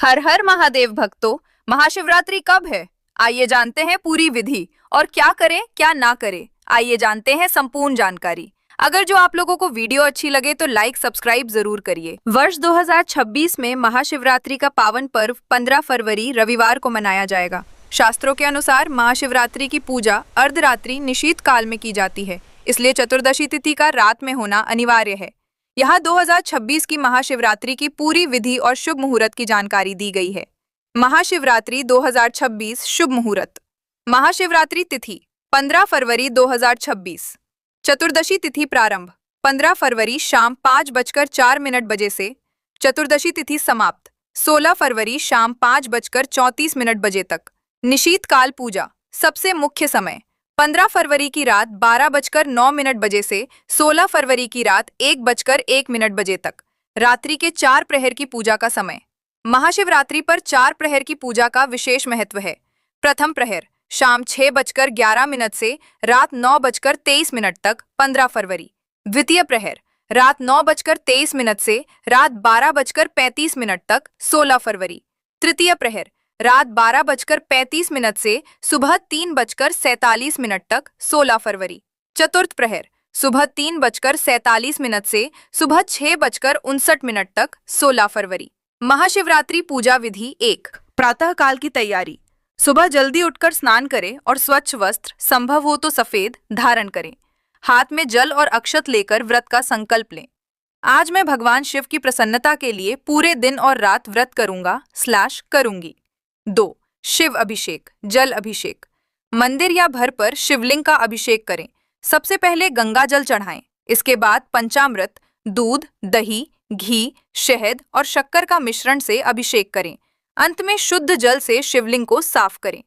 हर हर महादेव भक्तों, महाशिवरात्रि कब है? आइए जानते हैं पूरी विधि और क्या करें क्या ना करें। आइए जानते हैं संपूर्ण जानकारी। अगर जो आप लोगों को वीडियो अच्छी लगे तो लाइक सब्सक्राइब जरूर करिए। वर्ष 2026 में महाशिवरात्रि का पावन पर्व 15 फरवरी रविवार को मनाया जाएगा। शास्त्रों के अनुसार महाशिवरात्रि की पूजा अर्धरात्रि निशीत काल में की जाती है, इसलिए चतुर्दशी तिथि का रात में होना अनिवार्य है। यहाँ 2026 की महाशिवरात्रि की पूरी विधि और शुभ मुहूर्त की जानकारी दी गई है। महाशिवरात्रि 2026 शुभ मुहूर्त। महाशिवरात्रि तिथि 15 फरवरी 2026। चतुर्दशी तिथि प्रारंभ 15 फरवरी शाम 5:04 बजे से। चतुर्दशी तिथि समाप्त 16 फरवरी शाम 5:34 बजे तक। निशीत काल पूजा सबसे मुख्य समय 15 फरवरी की रात 12:09 बजे से 16 फरवरी की रात 1:01 बजे तक। रात्रि के 4 प्रहर की पूजा का समय। महाशिवरात्रि पर 4 प्रहर की पूजा का विशेष महत्व है। प्रथम प्रहर शाम 6:11 से रात 9:23 तक 15 फरवरी। द्वितीय प्रहर रात 9:23 से रात 12:35 तक 16 फरवरी। तृतीय प्रहर रात 12:35 से सुबह 3:47 तक 16 फरवरी। चतुर्थ प्रहर सुबह 3:47 से सुबह 6:59 तक 16 फरवरी। महाशिवरात्रि पूजा विधि 1। प्रातः काल की तैयारी। सुबह जल्दी उठकर स्नान करें और स्वच्छ वस्त्र, संभव हो तो सफेद, धारण करें। हाथ में जल और अक्षत लेकर व्रत का संकल्प लें। आज मैं भगवान शिव की प्रसन्नता के लिए पूरे दिन और रात व्रत करूंगा/करूंगी। 2. शिव अभिषेक, जल अभिषेक। मंदिर या घर पर शिवलिंग का अभिषेक करें। सबसे पहले गंगा जल चढ़ाएं। इसके बाद पंचामृत, दूध, दही, घी, शहद और शक्कर का मिश्रण से अभिषेक करें। अंत में शुद्ध जल से शिवलिंग को साफ करें।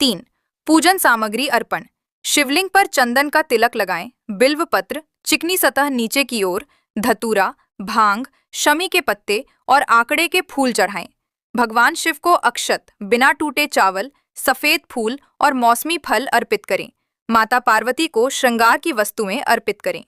3. पूजन सामग्री अर्पण। शिवलिंग पर चंदन का तिलक लगाएं। बिल्व पत्र, चिकनी सतह नीचे की ओर, धतूरा, भांग, शमी के पत्ते और आकड़े के फूल चढ़ाएं। भगवान शिव को अक्षत, बिना टूटे चावल, सफेद फूल और मौसमी फल अर्पित करें। माता पार्वती को श्रृंगार की वस्तुएं अर्पित करें।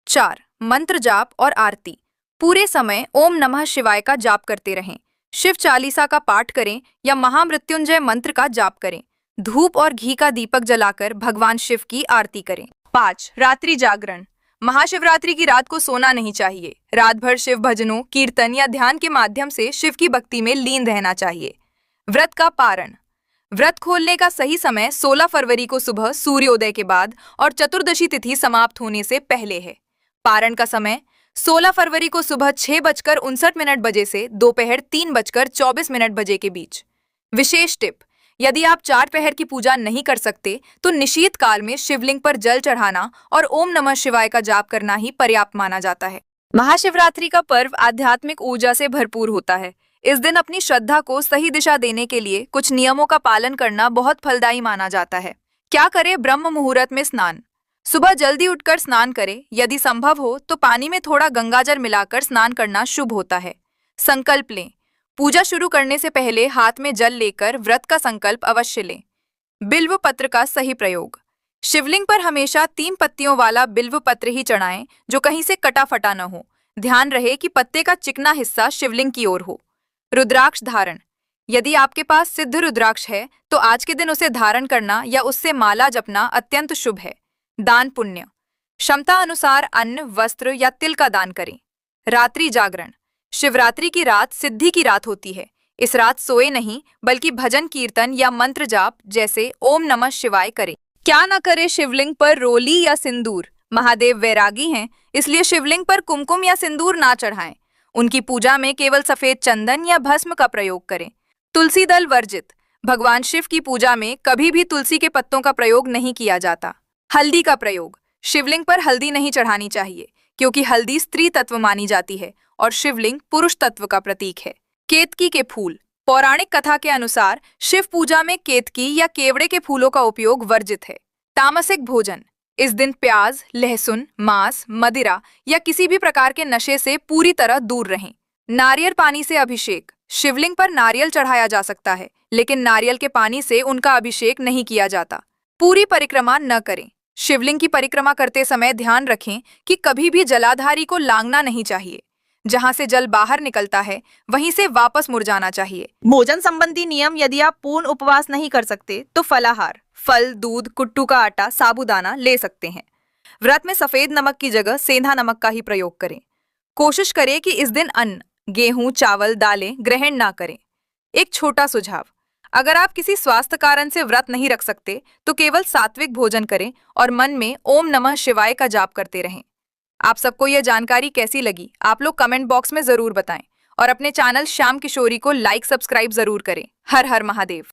4. मंत्र जाप और आरती। पूरे समय ओम नमः शिवाय का जाप करते रहें। शिव चालीसा का पाठ करें या महामृत्युंजय मंत्र का जाप करें। धूप और घी का दीपक जलाकर भगवान शिव की आरती करें। 5. रात्रि जागरण। महाशिवरात्रि की रात को सोना नहीं चाहिए। रात भर शिव भजनों, कीर्तन या ध्यान के माध्यम से शिव की भक्ति में लीन रहना चाहिए। व्रत का पारण। व्रत खोलने का सही समय 16 फरवरी को सुबह सूर्योदय के बाद और चतुर्दशी तिथि समाप्त होने से पहले है। पारण का समय 16 फरवरी को सुबह 6:59 बजे से दोपहर 3:24 बजे के बीच। विशेष टिप: यदि आप 4 प्रहर की पूजा नहीं कर सकते तो निशीत काल में शिवलिंग पर जल चढ़ाना और ओम नमः शिवाय का जाप करना ही पर्याप्त माना जाता है। महाशिवरात्रि का पर्व आध्यात्मिक ऊर्जा से भरपूर होता है। इस दिन अपनी श्रद्धा को सही दिशा देने के लिए कुछ नियमों का पालन करना बहुत फलदायी माना जाता है। क्या करें? ब्रह्म मुहूर्त में स्नान। सुबह जल्दी उठकर स्नान करें। यदि संभव हो तो पानी में थोड़ा गंगाजल मिलाकर स्नान करना शुभ होता है। संकल्प लें। पूजा शुरू करने से पहले हाथ में जल लेकर व्रत का संकल्प अवश्य लें। बिल्व पत्र का सही प्रयोग। शिवलिंग पर हमेशा 3 पत्तियों वाला बिल्व पत्र ही चढ़ाएं जो कहीं से कटा फटा न हो। ध्यान रहे कि पत्ते का चिकना हिस्सा शिवलिंग की ओर हो। रुद्राक्ष धारण। यदि आपके पास सिद्ध रुद्राक्ष है तो आज के दिन उसे धारण करना या उससे माला जपना अत्यंत शुभ है। दान पुण्य। क्षमता अनुसार अन्न, वस्त्र या तिल का दान करें। रात्रि जागरण। शिवरात्रि की रात सिद्धि की रात होती है। इस रात सोए नहीं बल्कि भजन, कीर्तन या मंत्र जाप जैसे ओम नमः शिवाय करें। क्या न करे? शिवलिंग पर रोली या सिंदूर। महादेव वैरागी हैं, इसलिए शिवलिंग पर कुमकुम या सिंदूर ना चढ़ाएं। उनकी पूजा में केवल सफेद चंदन या भस्म का प्रयोग करें। तुलसी दल वर्जित। भगवान शिव की पूजा में कभी भी तुलसी के पत्तों का प्रयोग नहीं किया जाता। हल्दी का प्रयोग। शिवलिंग पर हल्दी नहीं चढ़ानी चाहिए क्योंकि हल्दी स्त्री तत्व मानी जाती है और शिवलिंग पुरुष तत्व का प्रतीक है। केतकी के फूल। पौराणिक कथा के अनुसार शिव पूजा में केतकी या केवड़े के फूलों का उपयोग वर्जित है। तामसिक भोजन। इस दिन प्याज, लहसुन, मांस, मदिरा या किसी भी प्रकार के नशे से पूरी तरह दूर रहें। नारियल पानी से अभिषेक। शिवलिंग पर नारियल चढ़ाया जा सकता है लेकिन नारियल के पानी से उनका अभिषेक नहीं किया जाता। पूरी परिक्रमा न करें। शिवलिंग की परिक्रमा करते समय ध्यान रखें कि कभी भी जलाधारी को लांघना नहीं चाहिए। जहां से जल बाहर निकलता है वहीं से वापस मुड़ जाना चाहिए। भोजन संबंधी नियम: यदि आप पूर्ण उपवास नहीं कर सकते तो फलाहार, फल, दूध, कुट्टू का आटा, साबूदाना ले सकते हैं। व्रत में सफेद नमक की जगह सेंधा नमक का ही प्रयोग करें। कोशिश करें कि इस दिन अन्न, गेहूं, चावल, दालें ग्रहण ना करें। एक छोटा सुझाव: अगर आप किसी स्वास्थ्य कारण से व्रत नहीं रख सकते तो केवल सात्विक भोजन करें और मन में ओम नमः शिवाय का जाप करते रहें। आप सबको यह जानकारी कैसी लगी, आप लोग कमेंट बॉक्स में जरूर बताएं और अपने चैनल श्याम किशोरी को लाइक सब्सक्राइब जरूर करें। हर हर महादेव।